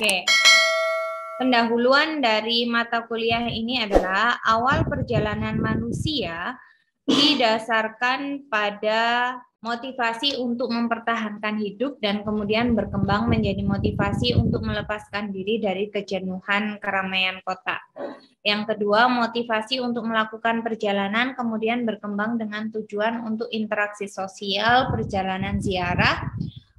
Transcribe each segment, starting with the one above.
Oke. Pendahuluan dari mata kuliah ini adalah awal perjalanan manusia didasarkan pada motivasi untuk mempertahankan hidup dan kemudian berkembang menjadi motivasi untuk melepaskan diri dari kejenuhan keramaian kota. Yang kedua, motivasi untuk melakukan perjalanan kemudian berkembang dengan tujuan untuk interaksi sosial, perjalanan ziarah,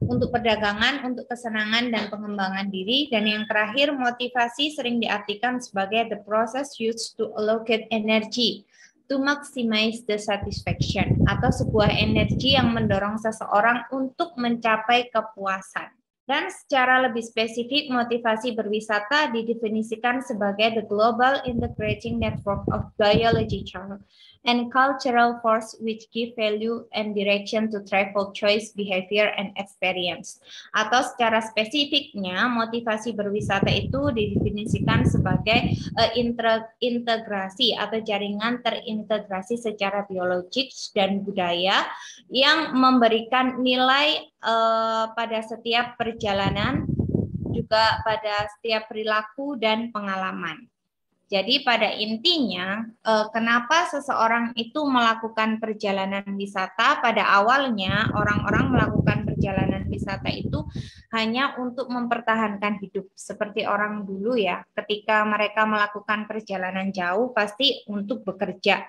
untuk perdagangan, untuk kesenangan dan pengembangan diri. Dan yang terakhir, motivasi sering diartikan sebagai the process used to allocate energy to maximize the satisfaction, atau sebuah energi yang mendorong seseorang untuk mencapai kepuasan. Dan secara lebih spesifik, motivasi berwisata didefinisikan sebagai the global integrating network of biological and cultural force which give value and direction to travel choice, behavior, and experience. Atau secara spesifiknya, motivasi berwisata itu didefinisikan sebagai integrasi atau jaringan terintegrasi secara biologis dan budaya yang memberikan nilai pada setiap perjalanan, juga pada setiap perilaku dan pengalaman. Jadi pada intinya, kenapa seseorang itu melakukan perjalanan wisata? Pada awalnya orang-orang melakukan perjalanan wisata itu hanya untuk mempertahankan hidup. Seperti orang dulu ya, ketika mereka melakukan perjalanan jauh pasti untuk bekerja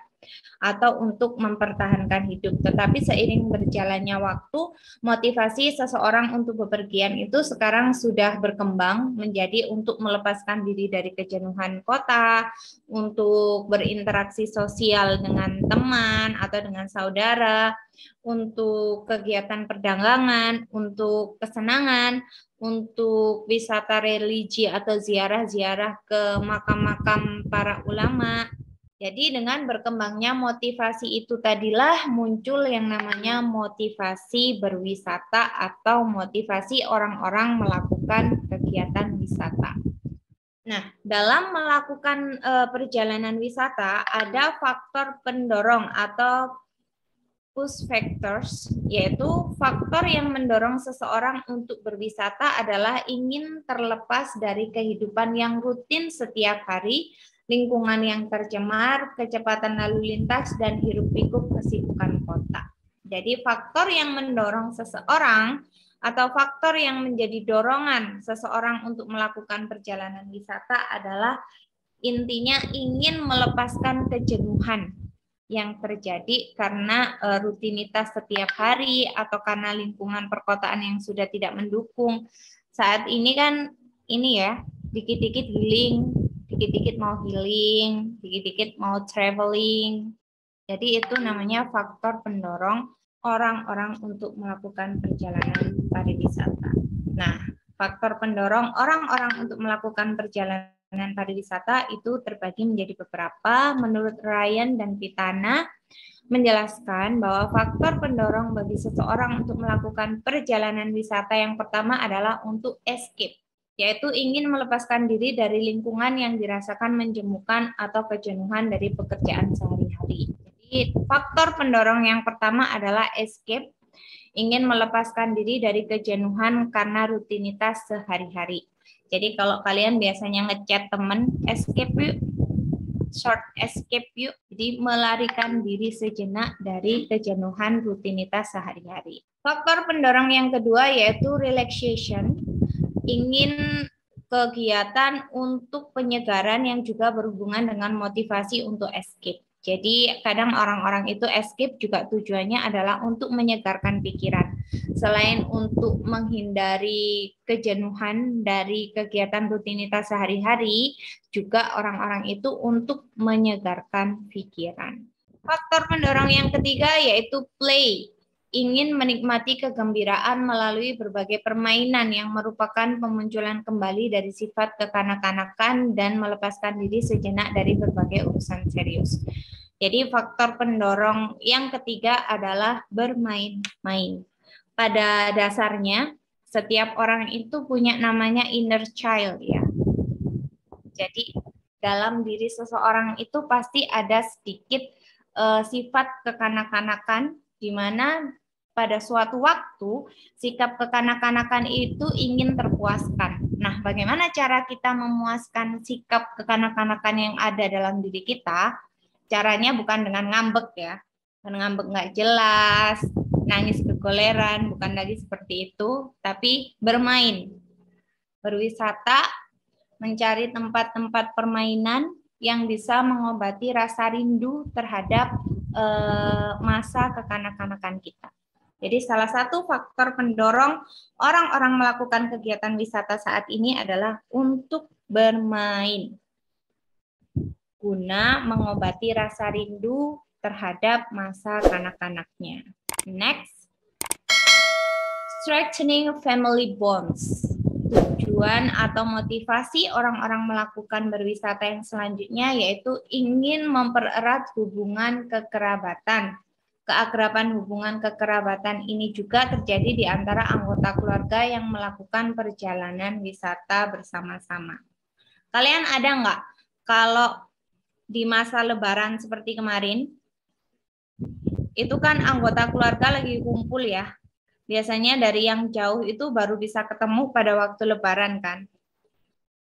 atau untuk mempertahankan hidup. Tetapi seiring berjalannya waktu, motivasi seseorang untuk bepergian itu sekarang sudah berkembang menjadi untuk melepaskan diri dari kejenuhan kota, untuk berinteraksi sosial dengan teman atau dengan saudara, untuk kegiatan perdagangan, untuk kesenangan, untuk wisata religi atau ziarah-ziarah ke makam-makam para ulama. Jadi dengan berkembangnya motivasi itu tadilah muncul yang namanya motivasi berwisata atau motivasi orang-orang melakukan kegiatan wisata. Nah, dalam melakukan perjalanan wisata ada faktor pendorong atau push factors, yaitu faktor yang mendorong seseorang untuk berwisata adalah ingin terlepas dari kehidupan yang rutin setiap hari, lingkungan yang tercemar, kecepatan lalu lintas, dan hiruk-pikuk kesibukan kota. Jadi faktor yang mendorong seseorang atau faktor yang menjadi dorongan seseorang untuk melakukan perjalanan wisata adalah intinya ingin melepaskan kejenuhan yang terjadi karena rutinitas setiap hari atau karena lingkungan perkotaan yang sudah tidak mendukung. Saat ini kan ini ya, dikit-dikit healing, dikit-dikit mau healing, dikit-dikit mau traveling. Jadi itu namanya faktor pendorong orang-orang untuk melakukan perjalanan pariwisata. Nah, faktor pendorong orang-orang untuk melakukan perjalanan pariwisata itu terbagi menjadi beberapa. Menurut Ryan dan Pitana menjelaskan bahwa faktor pendorong bagi seseorang untuk melakukan perjalanan wisata yang pertama adalah untuk escape, yaitu ingin melepaskan diri dari lingkungan yang dirasakan menjemukan atau kejenuhan dari pekerjaan sehari-hari. Jadi faktor pendorong yang pertama adalah escape, ingin melepaskan diri dari kejenuhan karena rutinitas sehari-hari. Jadi kalau kalian biasanya ngechat temen, escape yuk, short escape yuk, jadi melarikan diri sejenak dari kejenuhan rutinitas sehari-hari. Faktor pendorong yang kedua yaitu relaxation, ingin kegiatan untuk penyegaran yang juga berhubungan dengan motivasi untuk escape. Jadi kadang orang-orang itu escape juga tujuannya adalah untuk menyegarkan pikiran. Selain untuk menghindari kejenuhan dari kegiatan rutinitas sehari-hari, juga orang-orang itu untuk menyegarkan pikiran. Faktor pendorong yang ketiga yaitu play, ingin menikmati kegembiraan melalui berbagai permainan yang merupakan pemunculan kembali dari sifat kekanak-kanakan dan melepaskan diri sejenak dari berbagai urusan serius. Jadi faktor pendorong yang ketiga adalah bermain-main. Pada dasarnya setiap orang itu punya namanya inner child ya. Jadi dalam diri seseorang itu pasti ada sedikit sifat kekanak-kanakan di mana pada suatu waktu sikap kekanak-kanakan itu ingin terpuaskan. Nah, bagaimana cara kita memuaskan sikap kekanak-kanakan yang ada dalam diri kita? Caranya bukan dengan ngambek ya. Dengan ngambek nggak jelas, nangis kegoleran, bukan lagi seperti itu, tapi bermain. Berwisata, mencari tempat-tempat permainan yang bisa mengobati rasa rindu terhadap masa kekanak-kanakan kita. Jadi salah satu faktor pendorong orang-orang melakukan kegiatan wisata saat ini adalah untuk bermain, guna mengobati rasa rindu terhadap masa kanak-kanaknya. Next, strengthening family bonds. Tujuan atau motivasi orang-orang melakukan berwisata yang selanjutnya yaitu ingin mempererat hubungan kekerabatan. Keakraban hubungan kekerabatan ini juga terjadi di antara anggota keluarga yang melakukan perjalanan wisata bersama-sama. Kalian ada nggak kalau di masa Lebaran seperti kemarin, itu kan anggota keluarga lagi kumpul ya. Biasanya dari yang jauh itu baru bisa ketemu pada waktu Lebaran kan.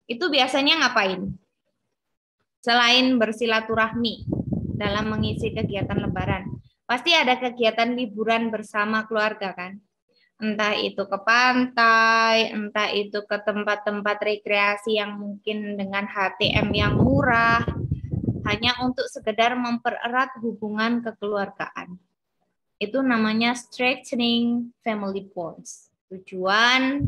Itu biasanya ngapain? Selain bersilaturahmi dalam mengisi kegiatan Lebaran, pasti ada kegiatan liburan bersama keluarga kan. Entah itu ke pantai, entah itu ke tempat-tempat rekreasi yang mungkin dengan HTM yang murah, hanya untuk sekedar mempererat hubungan kekeluargaan. Itu namanya strengthening family bonds. Tujuan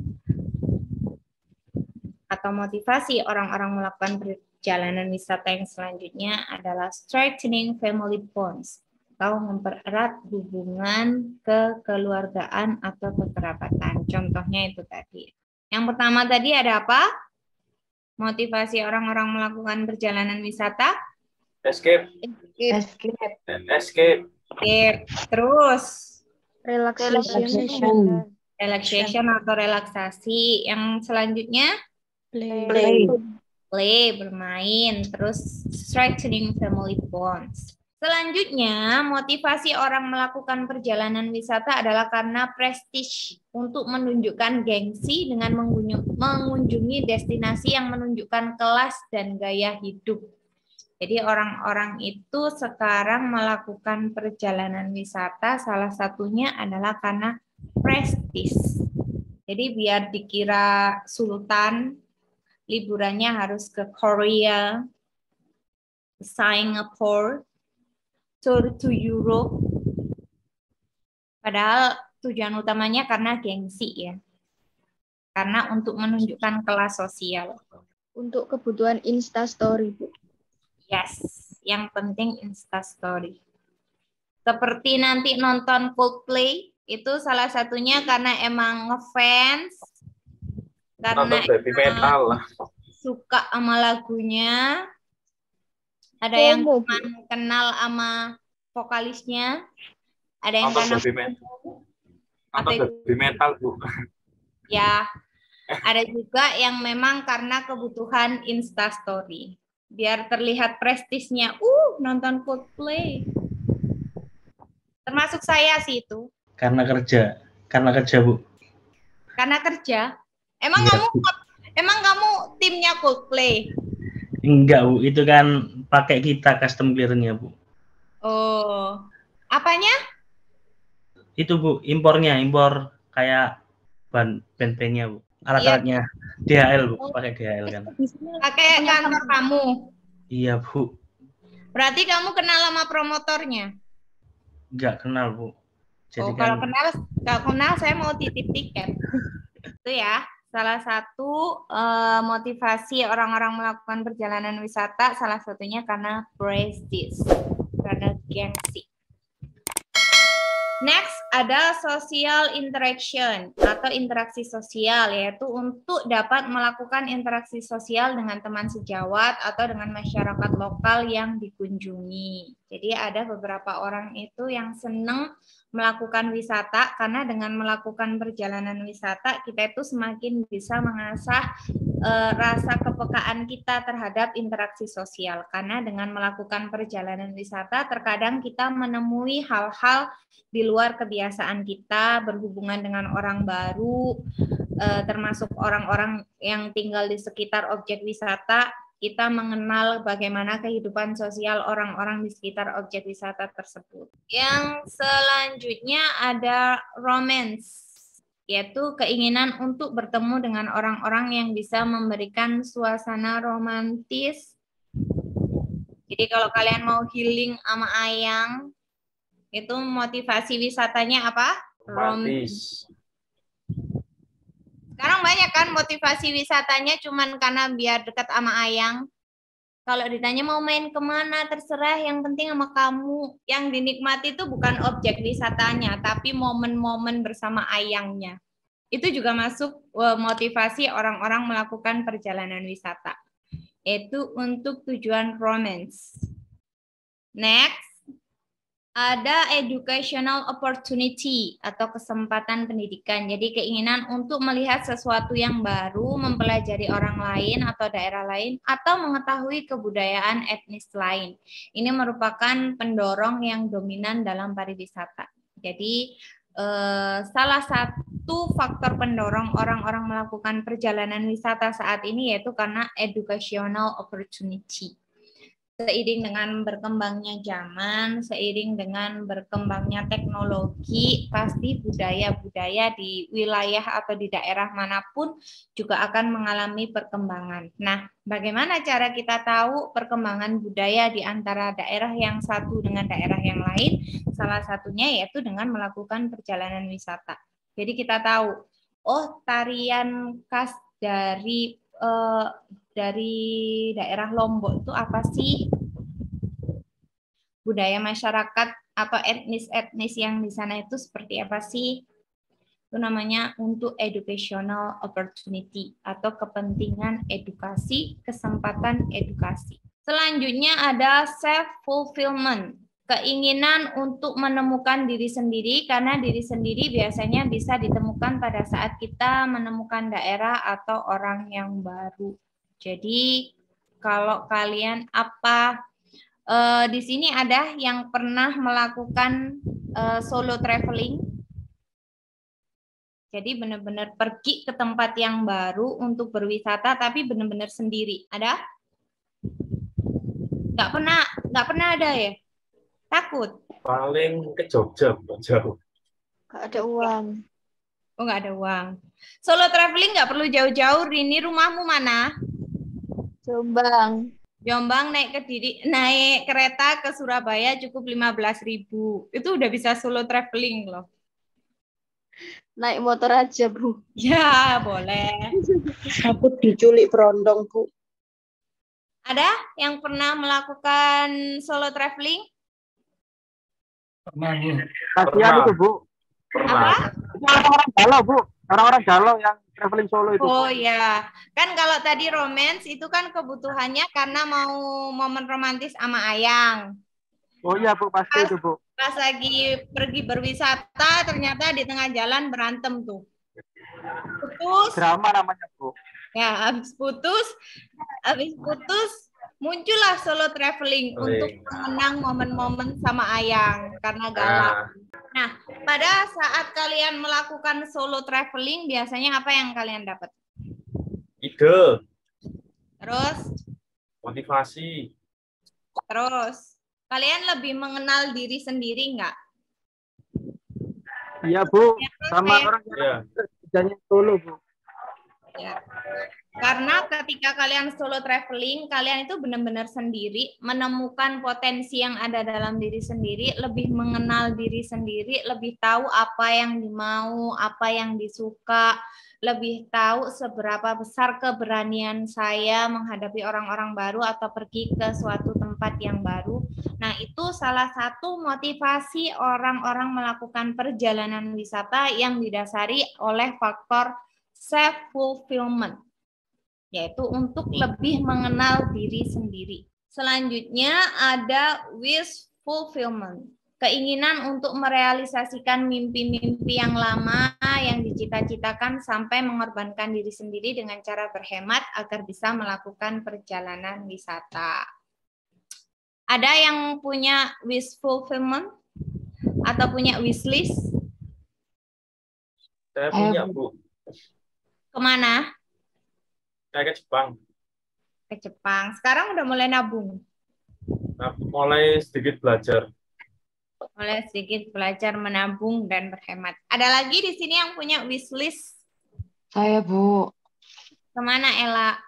atau motivasi orang-orang melakukan perjalanan wisata yang selanjutnya adalah strengthening family bonds atau mempererat hubungan kekeluargaan atau kekerabatan. Contohnya itu tadi. Yang pertama tadi ada apa? Motivasi orang-orang melakukan perjalanan wisata? Escape. Terus Relaxation atau relaksasi. Yang selanjutnya play, bermain. Terus strengthening family bonds. Selanjutnya, motivasi orang melakukan perjalanan wisata adalah karena prestige, untuk menunjukkan gengsi dengan mengunjungi destinasi yang menunjukkan kelas dan gaya hidup. Jadi orang-orang itu sekarang melakukan perjalanan wisata salah satunya adalah karena prestis. Jadi biar dikira sultan, liburannya harus ke Korea, Singapore, tour to Europe. Padahal tujuan utamanya karena gengsi ya. Karena untuk menunjukkan kelas sosial. Untuk kebutuhan Instastory, Bu. Yes, yang penting Instastory. Seperti nanti nonton Coldplay, itu salah satunya karena emang ngefans, karena Baby metal. suka sama lagunya. Ada yang kenal sama vokalisnya, ada yang karena baby metal, Bu. Ya, ada juga yang memang karena kebutuhan Instastory. Biar terlihat prestisnya, nonton Coldplay. Termasuk saya sih itu. Karena kerja, Bu. Karena kerja. Emang kamu timnya Coldplay? Enggak, Bu. Itu kan pakai kita custom clearance-nya, Bu. Oh. Apanya? Itu, Bu, impor kayak band-bandnya, Bu. Alat-alatnya DHL, Bu. Pakai DHL kan. Pakai kantor kamu? Iya, Bu. Berarti kamu kenal sama promotornya? Enggak kenal, Bu. Jadi kalau kenal saya mau titip tiket. Itu ya. Salah satu motivasi orang-orang melakukan perjalanan wisata, salah satunya karena prestige, karena gengsi. Next, ada social interaction atau interaksi sosial, yaitu untuk dapat melakukan interaksi sosial dengan teman sejawat atau dengan masyarakat lokal yang dikunjungi. Jadi ada beberapa orang itu yang senang melakukan wisata, karena dengan melakukan perjalanan wisata kita itu semakin bisa mengasah rasa kepekaan kita terhadap interaksi sosial. Karena dengan melakukan perjalanan wisata terkadang kita menemui hal-hal di luar kebiasaan kita, berhubungan dengan orang baru, termasuk orang-orang yang tinggal di sekitar objek wisata, kita mengenal bagaimana kehidupan sosial orang-orang di sekitar objek wisata tersebut. Yang selanjutnya ada romance, yaitu keinginan untuk bertemu dengan orang-orang yang bisa memberikan suasana romantis. Jadi kalau kalian mau healing sama Ayang, itu motivasi wisatanya apa? Romantis. Sekarang banyak kan motivasi wisatanya cuman karena biar dekat sama Ayang. Kalau ditanya mau main kemana, terserah, yang penting sama kamu. Yang dinikmati itu bukan objek wisatanya, tapi momen-momen bersama Ayangnya. Itu juga masuk motivasi orang-orang melakukan perjalanan wisata. Itu untuk tujuan romance. Next, ada educational opportunity atau kesempatan pendidikan. Jadi keinginan untuk melihat sesuatu yang baru, mempelajari orang lain atau daerah lain, atau mengetahui kebudayaan etnis lain. Ini merupakan pendorong yang dominan dalam pariwisata. Jadi salah satu faktor pendorong orang-orang melakukan perjalanan wisata saat ini yaitu karena educational opportunity. Seiring dengan berkembangnya zaman, seiring dengan berkembangnya teknologi, pasti budaya-budaya di wilayah atau di daerah manapun juga akan mengalami perkembangan. Nah, bagaimana cara kita tahu perkembangan budaya di antara daerah yang satu dengan daerah yang lain? Salah satunya yaitu dengan melakukan perjalanan wisata. Jadi kita tahu, oh tarian khas dari daerah Lombok itu apa sih? Budaya masyarakat atau etnis-etnis yang di sana itu seperti apa sih? Itu namanya untuk educational opportunity atau kepentingan edukasi, kesempatan edukasi. Selanjutnya ada self-fulfillment, keinginan untuk menemukan diri sendiri, karena diri sendiri biasanya bisa ditemukan pada saat kita menemukan daerah atau orang yang baru. Jadi kalau kalian di sini ada yang pernah melakukan solo traveling. Jadi benar-benar pergi ke tempat yang baru untuk berwisata, tapi benar-benar sendiri. Ada? Nggak pernah ada ya? Takut? Paling ke Jogja, jauh. Nggak ada uang. Oh, nggak ada uang. Solo traveling nggak perlu jauh-jauh. Rini, rumahmu mana? Jombang. Jombang, naik kereta ke Surabaya cukup 15.000. Itu udah bisa solo traveling loh. Naik motor aja, Bu. Ya, boleh. Aku diculik berondong, Bu. Ada yang pernah melakukan solo traveling? Kasihan itu, Bu. Apa? Itu orang-orang galau, Bu. Orang-orang galau yang traveling solo itu. Oh ya, kan kalau tadi romance itu kan kebutuhannya karena mau momen romantis sama Ayang. Oh iya, Bu, pasti itu, Bu. Pas lagi pergi berwisata, ternyata di tengah jalan berantem tuh. Putus. Drama namanya, Bu. Ya, habis putus muncullah solo traveling untuk mengenang momen-momen sama Ayang karena galau. Nah, pada saat kalian melakukan solo traveling, biasanya apa yang kalian dapat? Ide. Terus? Motivasi. Terus? Kalian lebih mengenal diri sendiri nggak? Iya, Bu. Sama orang yang kerjanya solo, Bu. Ya. Karena ketika kalian solo traveling, kalian itu benar-benar sendiri, menemukan potensi yang ada dalam diri sendiri, lebih mengenal diri sendiri, lebih tahu apa yang dimau, apa yang disuka, lebih tahu seberapa besar keberanian saya menghadapi orang-orang baru atau pergi ke suatu tempat yang baru. Nah, itu salah satu motivasi orang-orang melakukan perjalanan wisata yang didasari oleh faktor self-fulfillment, yaitu untuk lebih mengenal diri sendiri. Selanjutnya ada wish fulfillment, keinginan untuk merealisasikan mimpi-mimpi yang lama yang dicita-citakan sampai mengorbankan diri sendiri dengan cara berhemat agar bisa melakukan perjalanan wisata. Ada yang punya wish fulfillment atau punya wish list? Saya punya, Bu. Kemana? Saya ke Jepang. Ke Jepang. Sekarang udah mulai nabung. Nah, mulai sedikit belajar. Mulai sedikit belajar menabung dan berhemat. Ada lagi di sini yang punya wishlist? Saya, Bu. Kemana, Ella?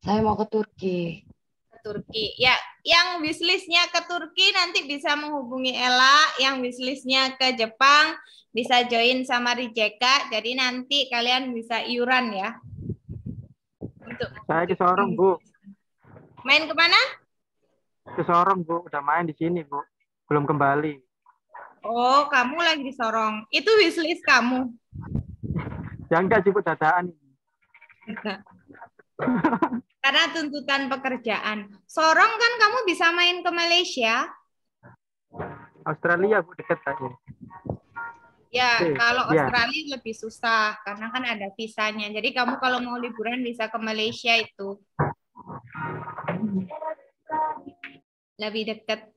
Saya mau ke Turki. Ke Turki. Ya, yang wishlistnya ke Turki nanti bisa menghubungi Ella. Yang wishlistnya ke Jepang bisa join sama Rijeka. Jadi nanti kalian bisa iuran ya. Untuk Saya ke Sorong, Bu. main kemana? Ke Sorong, Bu. Udah main di sini, Bu. Belum kembali. Oh, kamu lagi di Sorong. Itu wishlist kamu. Ya enggak sih, Bu, dadaan. Karena tuntutan pekerjaan. Sorong kan kamu bisa main ke Malaysia. Australia, Bu, dekat kayaknya. Ya, Oke, kalau ya. Australia lebih susah karena kan ada visanya. Jadi kamu kalau mau liburan bisa ke Malaysia itu. Lebih dekat.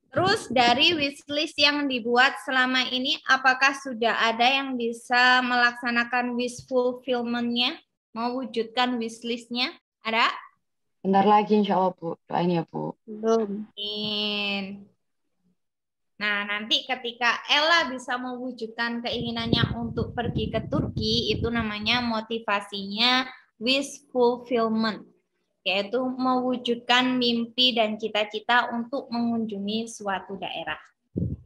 Terus dari wishlist yang dibuat selama ini, apakah sudah ada yang bisa melaksanakan wish fulfillment-nya? Mewujudkan wishlist-nya? Ada? Bentar lagi insya Allah, Bu. Doain ya, Bu. Belum. Amin. Nah, nanti ketika Ella bisa mewujudkan keinginannya untuk pergi ke Turki, itu namanya motivasinya wish fulfillment, yaitu mewujudkan mimpi dan cita-cita untuk mengunjungi suatu daerah.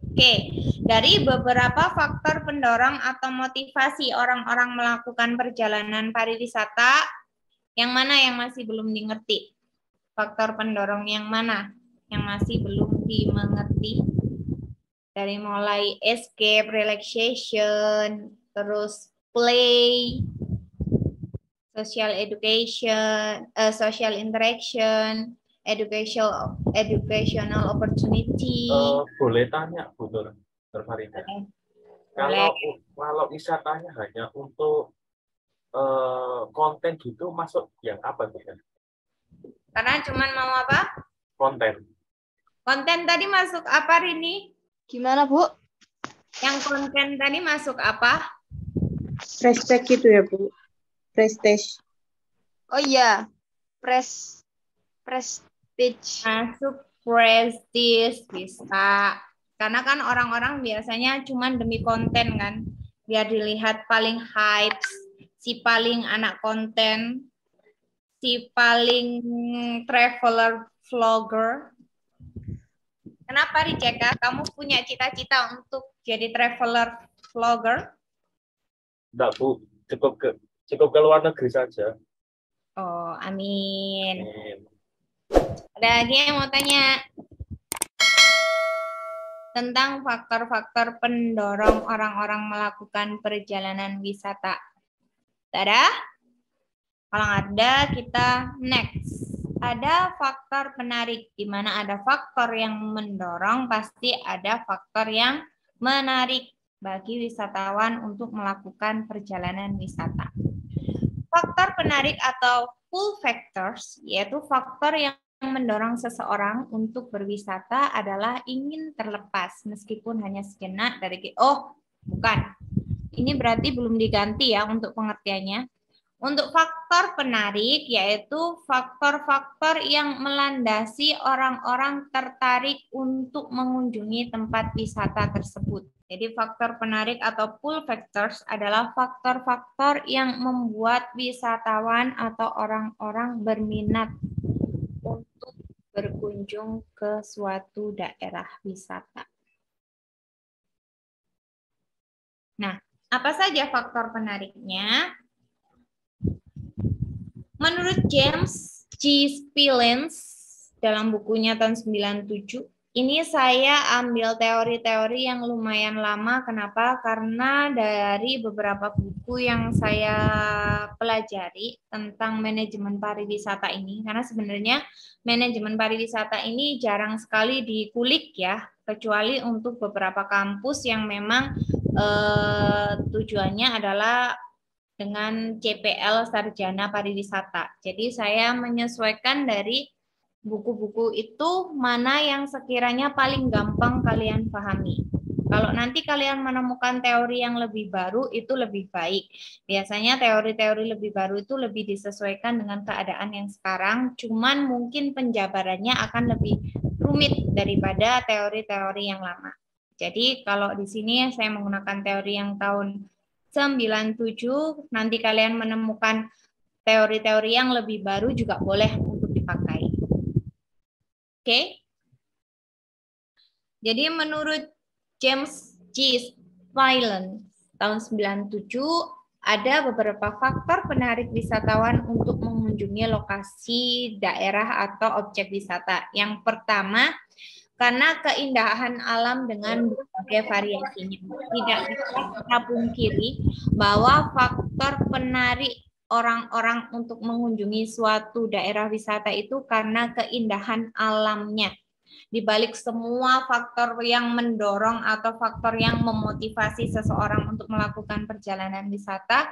Oke, dari beberapa faktor pendorong atau motivasi orang-orang melakukan perjalanan pariwisata, yang mana yang masih belum dimengerti? Faktor pendorong yang mana yang masih belum dimengerti? Dari mulai escape, relaxation, terus play, social education, social interaction, educational opportunity. Boleh tanya, Bu Nur Farida. Kalau wisatanya hanya untuk konten gitu, masuk yang apa gitu? Karena cuman mau apa? Konten. Konten tadi masuk apa, Rini? Gimana, Bu? Yang konten tadi masuk apa? Prestige gitu ya, Bu. Prestige. Oh iya. Prestige. Masuk prestige bisa. Karena kan orang-orang biasanya cuman demi konten kan. Biar dilihat paling hype, si paling anak konten, si paling traveler vlogger. Kenapa Rijeka? Kamu punya cita-cita untuk jadi traveler vlogger? Enggak, Bu. Cukup ke luar negeri saja. Oh, amin. Amin. Ada lagi yang mau tanya? Tentang faktor-faktor pendorong orang-orang melakukan perjalanan wisata. Ada? Kalau ada, kita next. Ada faktor penarik, di mana ada faktor yang mendorong, pasti ada faktor yang menarik bagi wisatawan untuk melakukan perjalanan wisata. Faktor penarik atau pull factors, yaitu faktor yang mendorong seseorang untuk berwisata adalah ingin terlepas, meskipun hanya sejenak dari... Oh, bukan. Ini berarti belum diganti ya untuk pengertiannya. Untuk faktor penarik, yaitu faktor-faktor yang melandasi orang-orang tertarik untuk mengunjungi tempat wisata tersebut. Jadi faktor penarik atau pull factors adalah faktor-faktor yang membuat wisatawan atau orang-orang berminat untuk berkunjung ke suatu daerah wisata. Nah, apa saja faktor penariknya? Menurut James G. Spillane dalam bukunya tahun 97, ini saya ambil teori-teori yang lumayan lama. Kenapa? Karena dari beberapa buku yang saya pelajari tentang manajemen pariwisata ini, karena sebenarnya manajemen pariwisata ini jarang sekali dikulik ya, kecuali untuk beberapa kampus yang memang tujuannya adalah dengan CPL Sarjana Pariwisata. Jadi saya menyesuaikan dari buku-buku itu mana yang sekiranya paling gampang kalian pahami. Kalau nanti kalian menemukan teori yang lebih baru, itu lebih baik. Biasanya teori-teori lebih baru itu lebih disesuaikan dengan keadaan yang sekarang, cuman mungkin penjabarannya akan lebih rumit daripada teori-teori yang lama. Jadi kalau di sini saya menggunakan teori yang tahun 97, nanti kalian menemukan teori-teori yang lebih baru juga boleh untuk dipakai. Oke? Jadi menurut James G. Phelan tahun 97 ada beberapa faktor penarik wisatawan untuk mengunjungi lokasi daerah atau objek wisata. Yang pertama, karena keindahan alam dengan berbagai variasinya. Tidak bisa kita pungkiri bahwa faktor penarik orang-orang untuk mengunjungi suatu daerah wisata itu karena keindahan alamnya. Di balik semua faktor yang mendorong atau faktor yang memotivasi seseorang untuk melakukan perjalanan wisata,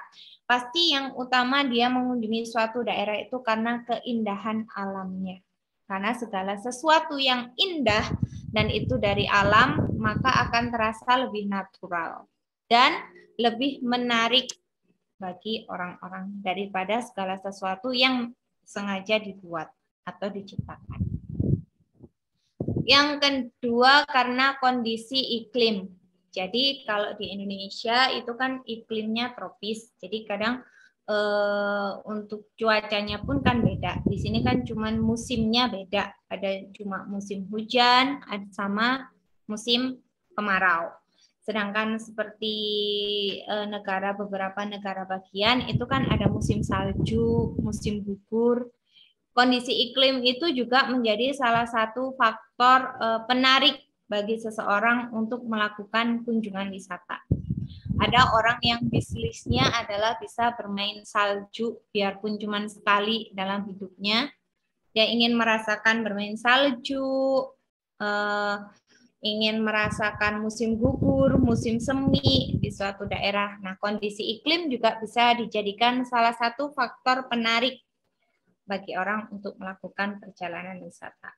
pasti yang utama dia mengunjungi suatu daerah itu karena keindahan alamnya. Karena segala sesuatu yang indah dan itu dari alam, maka akan terasa lebih natural dan lebih menarik bagi orang-orang daripada segala sesuatu yang sengaja dibuat atau diciptakan. Yang kedua, karena kondisi iklim. Jadi kalau di Indonesia itu kan iklimnya tropis. Jadi kadang untuk cuacanya pun kan beda. Di sini kan cuman musimnya beda. Ada cuma musim hujan, ada sama musim kemarau. Sedangkan seperti beberapa negara bagian itu kan ada musim salju, musim gugur. Kondisi iklim itu juga menjadi salah satu faktor penarik bagi seseorang untuk melakukan kunjungan wisata. Ada orang yang bisnisnya adalah bisa bermain salju, biarpun cuma sekali dalam hidupnya. Dia ingin merasakan bermain salju, ingin merasakan musim gugur, musim semi di suatu daerah. Nah, kondisi iklim juga bisa dijadikan salah satu faktor penarik bagi orang untuk melakukan perjalanan wisata.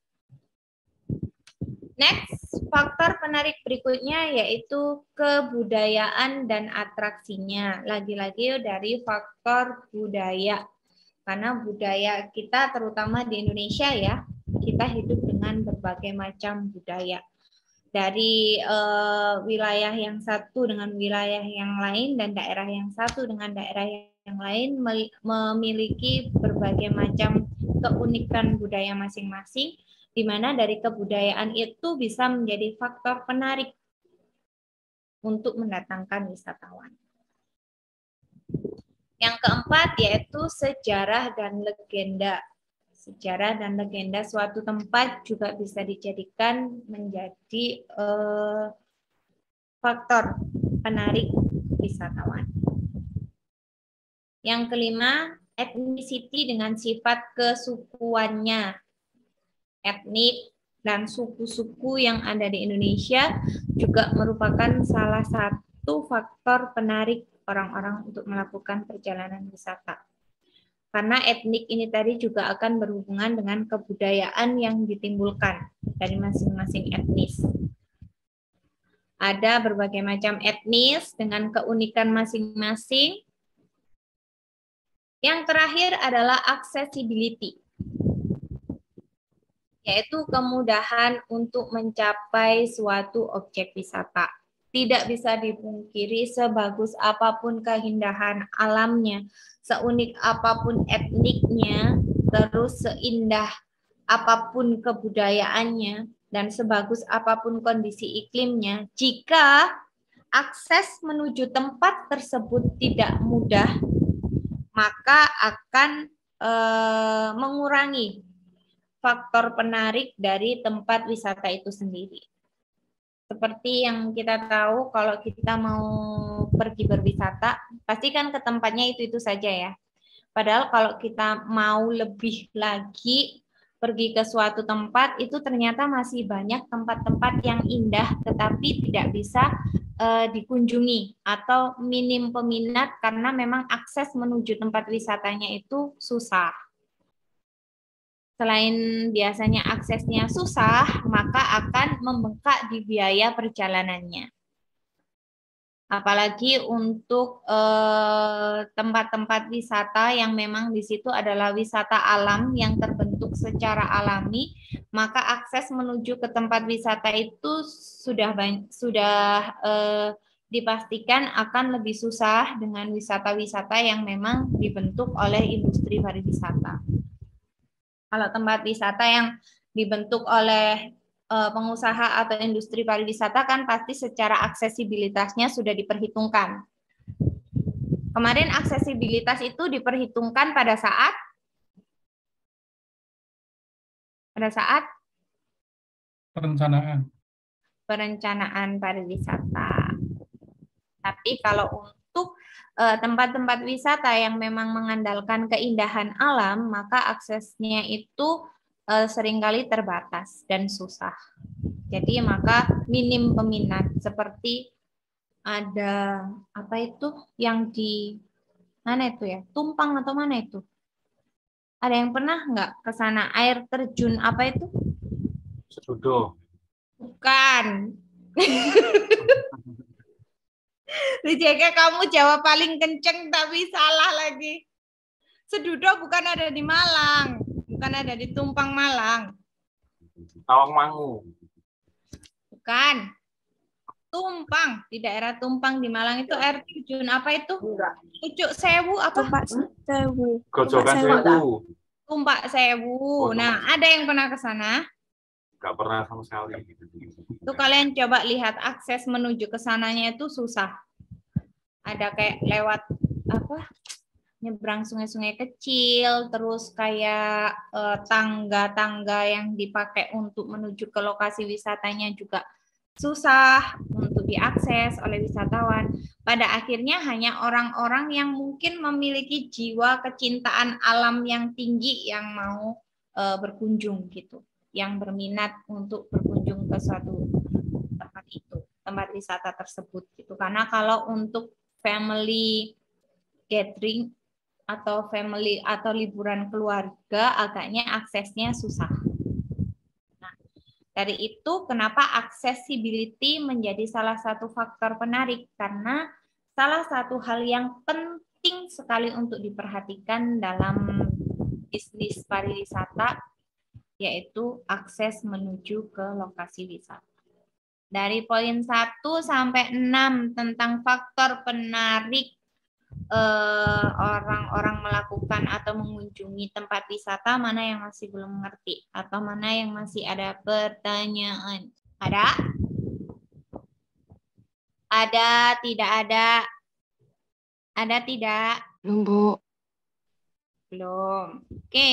Next, faktor penarik berikutnya yaitu kebudayaan dan atraksinya. Lagi-lagi dari faktor budaya. Karena budaya kita terutama di Indonesia ya, kita hidup dengan berbagai macam budaya. Dari wilayah yang satu dengan wilayah yang lain dan daerah yang satu dengan daerah yang lain memiliki berbagai macam keunikan budaya masing-masing, di mana dari kebudayaan itu bisa menjadi faktor penarik untuk mendatangkan wisatawan. Yang keempat yaitu sejarah dan legenda. Sejarah dan legenda suatu tempat juga bisa dijadikan menjadi faktor penarik wisatawan. Yang kelima, ethnicity dengan sifat kesukuannya. Etnik dan suku-suku yang ada di Indonesia juga merupakan salah satu faktor penarik orang-orang untuk melakukan perjalanan wisata. Karena etnik ini tadi juga akan berhubungan dengan kebudayaan yang ditimbulkan dari masing-masing etnis. Ada berbagai macam etnis dengan keunikan masing-masing. Yang terakhir adalah accessibility, yaitu kemudahan untuk mencapai suatu objek wisata. Tidak bisa dipungkiri sebagus apapun keindahan alamnya, seunik apapun etniknya, terus seindah apapun kebudayaannya, dan sebagus apapun kondisi iklimnya, jika akses menuju tempat tersebut tidak mudah, maka akan mengurangi faktor penarik dari tempat wisata itu sendiri. Seperti yang kita tahu, kalau kita mau pergi berwisata, pasti kan ke tempatnya itu saja ya. Padahal kalau kita mau lebih lagi pergi ke suatu tempat, itu ternyata masih banyak tempat-tempat yang indah, tetapi tidak bisa dikunjungi atau minim peminat karena memang akses menuju tempat wisatanya itu susah. Selain biasanya aksesnya susah, maka akan membengkak di biaya perjalanannya. Apalagi untuk tempat-tempat wisata yang memang di situ adalah wisata alam yang terbentuk secara alami, maka akses menuju ke tempat wisata itu sudah dipastikan akan lebih susah dengan wisata-wisata yang memang dibentuk oleh industri pariwisata. Kalau tempat wisata yang dibentuk oleh pengusaha atau industri pariwisata kan pasti secara aksesibilitasnya sudah diperhitungkan. Kemarin aksesibilitas itu diperhitungkan pada saat perencanaan pariwisata. Tapi kalau untuk tempat-tempat wisata yang memang mengandalkan keindahan alam, maka aksesnya itu seringkali terbatas dan susah. Jadi maka minim peminat, seperti ada apa itu yang di mana itu ya, Tumpang atau mana itu? Ada yang pernah nggak ke sana? Air terjun apa itu? Sedudo. Bukan. Dijaga kamu jawab paling kenceng tapi salah lagi. Sedudo bukan ada di Malang. Bukan ada di Tumpang, Malang. Tawangmangu. Bukan. Tumpang. Di daerah Tumpang di Malang itu air terjun apa itu? Pucuk Sewu apa? Tumpak Sewu. Gojokan Sewu. Tumpak Sewu. Nah, ada yang pernah ke sana? Nggak pernah sama sekali. Itu kalian coba lihat akses menuju ke sananya itu susah. Ada kayak lewat apa? Nyebrang sungai-sungai kecil, terus kayak tangga-tangga yang dipakai untuk menuju ke lokasi wisatanya juga susah untuk diakses oleh wisatawan. Pada akhirnya hanya orang-orang yang mungkin memiliki jiwa kecintaan alam yang tinggi yang mau berkunjung gitu, yang berminat untuk berkunjung ke suatu tempat itu, tempat wisata tersebut gitu. Karena kalau untuk family gathering atau family atau liburan keluarga agaknya aksesnya susah. Nah, dari itu kenapa accessibility menjadi salah satu faktor penarik, karena salah satu hal yang penting sekali untuk diperhatikan dalam bisnis pariwisata yaitu akses menuju ke lokasi wisata. Dari poin 1 sampai 6 tentang faktor penarik orang-orang melakukan atau mengunjungi tempat wisata, mana yang masih belum mengerti atau mana yang masih ada pertanyaan? Ada? Ada, tidak ada? Ada, tidak? Belum, Bu. Belum. Oke.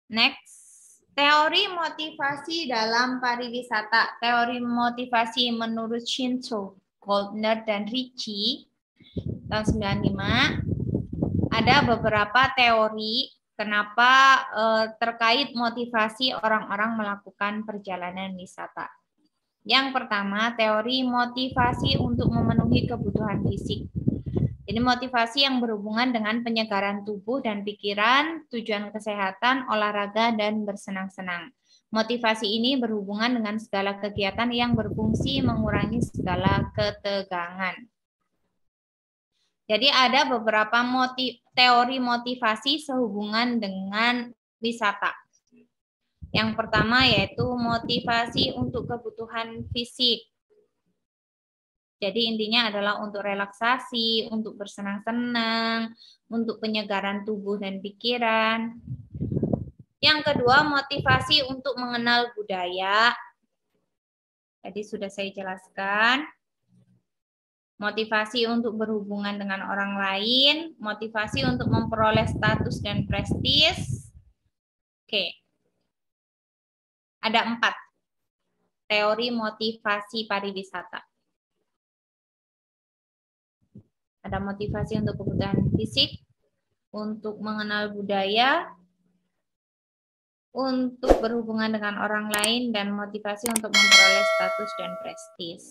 Next. Teori motivasi dalam pariwisata. Teori motivasi menurut Shinto, Goldner, dan Ricci tahun 95. Ada beberapa teori kenapa terkait motivasi orang-orang melakukan perjalanan wisata. Yang pertama, teori motivasi untuk memenuhi kebutuhan fisik. Jadi motivasi yang berhubungan dengan penyegaran tubuh dan pikiran, tujuan kesehatan, olahraga, dan bersenang-senang. Motivasi ini berhubungan dengan segala kegiatan yang berfungsi mengurangi segala ketegangan. Jadi ada beberapa teori motivasi sehubungan dengan wisata. Yang pertama yaitu motivasi untuk kebutuhan fisik. Jadi intinya adalah untuk relaksasi, untuk bersenang-senang, untuk penyegaran tubuh dan pikiran. Yang kedua, motivasi untuk mengenal budaya. Tadi sudah saya jelaskan. Motivasi untuk berhubungan dengan orang lain, motivasi untuk memperoleh status dan prestis. Oke. Ada 4 teori motivasi pariwisata. Ada motivasi untuk kebutuhan fisik, untuk mengenal budaya, untuk berhubungan dengan orang lain, dan motivasi untuk memperoleh status dan prestis.